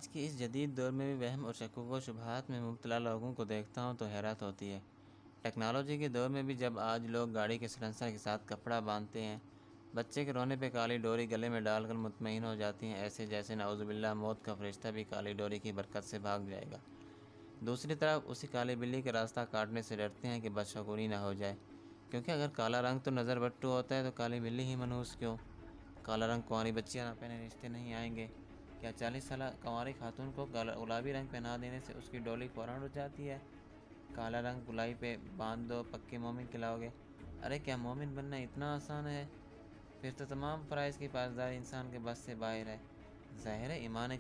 آج کے اس جدید دور میں بھی وہم اور شکوک و شبہات میں مبتلا لوگوں کو دیکھتا ہوں تو حیرت ہوتی ہے۔ ٹیکنالوجی کے دور میں بھی جب آج لوگ گاڑی کے سلنسر کے ساتھ کپڑا باندھتے ہیں، بچے کے رونے پہ کالی ڈوری گلے میں ڈال کر مطمئن ہو جاتی ہیں، ایسے جیسے نعوذ باللہ موت کا فرشتہ بھی کالی ڈوری کی برکت سے بھاگ جائے گا۔ دوسری طرف اسی کالی بلی کے راستہ کاٹنے سے ڈرتے ہیں کہ بدشگونی نہ ہو جائے، کیونکہ اگر کالا رنگ تو نظر بٹو ہوتا ہے تو کالی بلی ہی منحوس کیوں؟ کالا رنگ کنواری بچیاں نہ پہنے رشتے نہیں آئیں گے؟ کیا 40 سالہ کنواری خاتون کو گلابی رنگ پہنا دینے سے اس کی ڈولی فوراً رک جاتی ہے؟ کالا رنگ گلائی پہ باندھ دو پکے مومن کہلاؤ گے؟ ارے کیا مومن بننا اتنا آسان ہے؟ پھر تو تمام فرائض کی پاسداری انسان کے بس سے باہر ہے۔ ظاہر ہے ایمان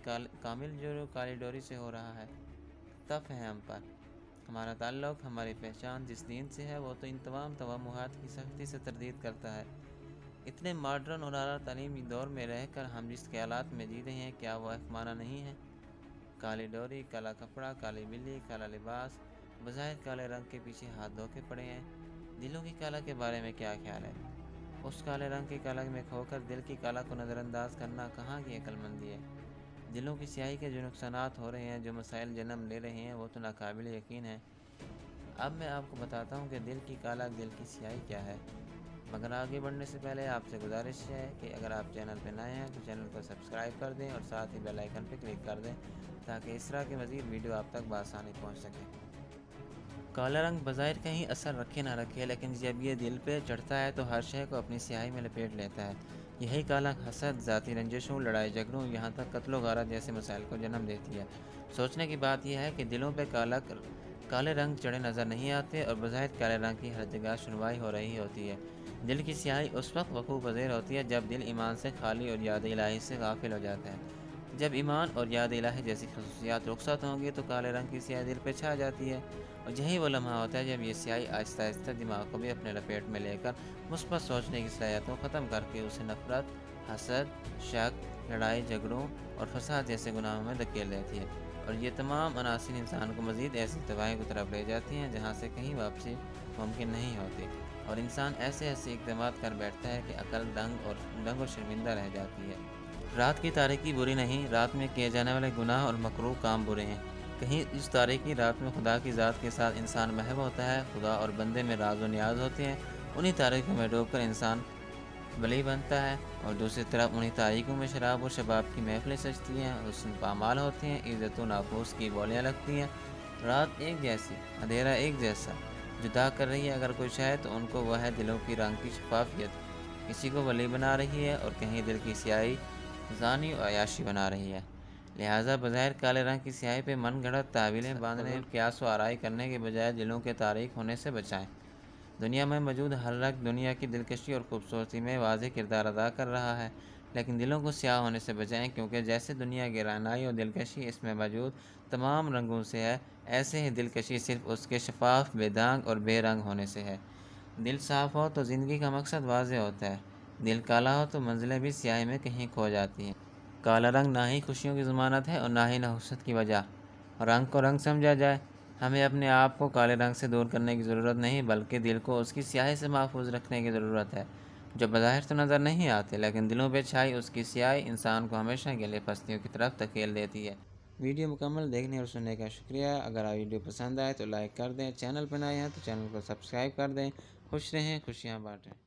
کامل جو کالی ڈوری سے ہو رہا ہے، تف ہے ہم پر۔ ہمارا تعلق، ہماری پہچان جس دین سے ہے وہ تو ان تمام توہمات کی سختی سے تردید کرتا ہے۔ اتنے ماڈرن اور اعلیٰ تعلیمی دور میں رہ کر ہم جس خیالات میں جی رہے ہیں کیا وہ ایک معنی نہیں ہے؟ کالی ڈوری، کالا کپڑا، کالی بلی، کالا لباس، بظاہر کالے رنگ کے پیچھے ہاتھ دھو کے پڑے ہیں۔ دلوں کی کالا کے بارے میں کیا خیال ہے؟ اس کالے رنگ کی کالا میں کھو کر دل کی کالا کو نظر انداز کرنا کہاں کی عقل مندی ہے؟ دلوں کی سیاہی کے جو نقصانات ہو رہے ہیں، جو مسائل جنم لے رہے ہیں وہ تو ناقابل یقین ہے۔ اب میں آپ کو بتاتا ہوں کہ دل کی کالا، دل کی سیاہی کیا ہے۔ مگر آگے بڑھنے سے پہلے آپ سے گزارش ہے کہ اگر آپ چینل پہ نئے ہیں تو چینل کو سبسکرائب کر دیں اور ساتھ ہی بیل آئیکن پہ کلک کر دیں تاکہ اس طرح کے مزید ویڈیو آپ تک بآسانی پہنچ سکے۔ کالا رنگ بظاہر کہیں اثر رکھے نہ رکھے، لیکن جب یہ دل پہ چڑھتا ہے تو ہر شے کو اپنی سیاہی میں لپیٹ لیتا ہے۔ یہی کالا حسد، ذاتی رنجشوں، لڑائی جھگڑوں، یہاں تک قتل و غارت جیسے مسائل کو جنم دیتی ہے۔ سوچنے کی بات یہ ہے کہ دلوں پہ کالے رنگ چڑھے نظر نہیں آتے اور بظاہر کالے رنگ کی ہر جگہ سنوائی ہو رہی ہوتی ہے۔ دل کی سیاہی اس وقت وقوع پذیر ہوتی ہے جب دل ایمان سے خالی اور یاد الہی سے غافل ہو جاتا ہے۔ جب ایمان اور یاد الہی جیسی خصوصیات رخصت ہوں گی تو کالے رنگ کی سیاہی دل پہ چھا جاتی ہے، اور یہی وہ لمحہ ہوتا ہے جب یہ سیاہی آہستہ آہستہ دماغ کو بھی اپنے لپیٹ میں لے کر مثبت سوچنے کی صلاحیتوں ختم کر کے اسے نفرت، حسد، شک، لڑائی جھگڑوں اور فساد جیسے گناہوں میں دھکیل دیتی ہے، اور یہ تمام عناصر انسان کو مزید ایسی تباہی کی طرف لے جاتی ہیں جہاں سے کہیں واپسی ممکن نہیں ہوتی، اور انسان ایسے اقدامات کر بیٹھتا ہے کہ عقل دنگ و شرمندہ رہ جاتی ہے۔ رات کی تاریکی بری نہیں، رات میں کیے جانے والے گناہ اور مکروہ کام برے ہیں۔ کہیں اس تاریکی رات میں خدا کی ذات کے ساتھ انسان محو ہوتا ہے، خدا اور بندے میں راز و نیاز ہوتے ہیں، انہی تاریکیوں میں ڈوب کر انسان ولی بنتا ہے، اور دوسری طرف انہی تاریکیوں میں شراب و شباب کی محفلیں سجتی ہیں، حسن پامال ہوتے ہیں، عزت و نفوس کی بولیاں لگتی ہیں۔ رات ایک جیسی، اندھیرا ایک جیسا، جدا کر رہی ہے اگر کچھ ہے تو ان کو وہ ہے دلوں کی رنگ کی شفافیت، کسی کو ولی بنا رہی ہے اور کہیں دل کی سیاہی زانی و عیاشی بنا رہی ہے۔ لہٰذا بظاہر کالے رنگ کی سیاہی پہ من گھڑت تعویلیں باندھنے، قیاس و آرائی کرنے کے بجائے دلوں کے تاریک ہونے سے بچائیں۔ دنیا میں موجود ہر رنگ دنیا کی دلکشی اور خوبصورتی میں واضح کردار ادا کر رہا ہے، لیکن دلوں کو سیاہ ہونے سے بچائیں، کیونکہ جیسے دنیا گہرانائی اور دلکشی اس میں موجود تمام رنگوں سے ہے، ایسے ہی دلکشی صرف اس کے شفاف، بے داغ اور بے رنگ ہونے سے ہے۔ دل صاف ہو تو زندگی کا مقصد واضح ہوتا ہے، دل کالا ہو تو منزلیں بھی سیاہی میں کہیں کھو جاتی ہیں۔ کالا رنگ نہ ہی خوشیوں کی ضمانت ہے اور نہ ہی نحوست کی وجہ۔ رنگ کو رنگ سمجھا جائے، ہمیں اپنے آپ کو کالے رنگ سے دور کرنے کی ضرورت نہیں، بلکہ دل کو اس کی سیاہی سے محفوظ رکھنے کی ضرورت ہے، جو بظاہر تو نظر نہیں آتے، لیکن دلوں پہ چھائی اس کی سیاہی انسان کو ہمیشہ کے لیے پستیوں کی طرف دھکیل دیتی ہے۔ ویڈیو مکمل دیکھنے اور سننے کا شکریہ۔ اگر ویڈیو پسند آئے تو لائک کر دیں، چینل پر نئے ہیں تو چینل کو سبسکرائب کر دیں۔ خوش رہیں، خوشیاں بانٹیں۔